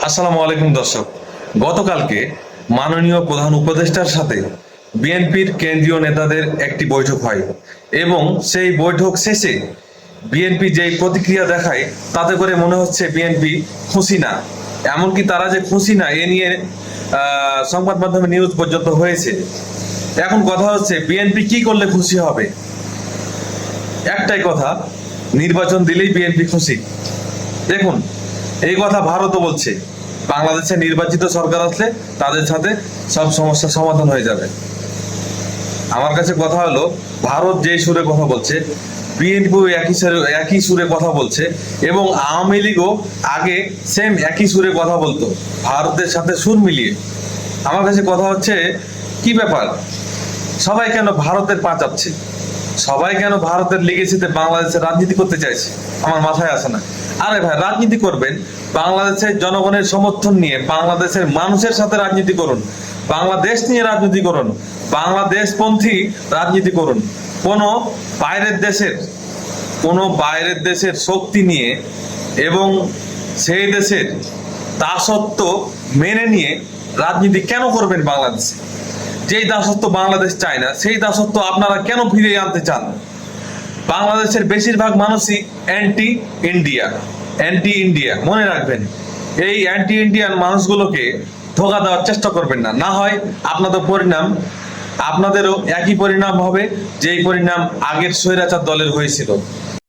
আসসালামু আলাইকুম দর্শক। গতকালকে মাননীয় প্রধান উপদেষ্টার সাথে বিএনপির কেন্দ্রীয় নেতাদের একটি বৈঠক হয় এবং সেই বৈঠক শেষে বিএনপি যেই প্রতিক্রিয়া দেখায় তাতে করে মনে হচ্ছে বিএনপি খুশি না। এমনকি তারা যে খুশি না এ নিয়ে সংবাদ মাধ্যমে নিউজ পর্যন্ত হয়েছে। এখন কথা হচ্ছে বিএনপি কি করলে খুশি হবে? একটাই কথা, নির্বাচন দিলেই বিএনপি খুশি। দেখুন, এই কথা ভারতও বলছে, বাংলাদেশে নির্বাচিত সরকার আসলে তাদের সাথে সব সমস্যার সমাধান হয়ে যাবে। আমার কাছে কথা হলো, ভারত যেই সুরে কথা বলছে বিএনপি একই সুরে কথা বলছে এবং আওয়ামী লীগও আগে সেম একই সুরে কথা বলতো ভারতের সাথে সুর মিলিয়ে। আমার কাছে কথা হচ্ছে, কি ব্যাপার, সবাই কেন ভারতের পা চাচ্ছে? সবাই কেন ভারতের লিগেসিতে বাংলাদেশের রাজনীতি করতে চাইছে? আমার মাথায় আসে না। আরে ভাই, রাজনীতি করবেন বাংলাদেশের জনগণের সমর্থন নিয়ে, বাংলাদেশের মানুষের সাথে রাজনীতি করুন, বাংলাদেশ নিয়ে রাজনীতি করুন, বাংলাদেশপন্থী রাজনীতি করুন। কোনো বাইরের দেশের শক্তি নিয়ে এবং সেই দেশের দাসত্ব মেনে নিয়ে রাজনীতি কেন করবেন বাংলাদেশে? যেই দাসত্ব বাংলাদেশ চায় না সেই দাসত্ব আপনারা কেন ফিরিয়ে আনতে চান? বাংলাদেশের বেশিরভাগ মানুষই অ্যান্টি ইন্ডিয়া। মনে রাখবেন, এই অ্যান্টি ইন্ডিয়ান মানুষগুলোকে ধোঁকা দেওয়ার চেষ্টা করবেন না, না হয় আপনাদেরও একই পরিণাম হবে যেই পরিণাম আগের স্বৈরাচার দলের হয়েছিল।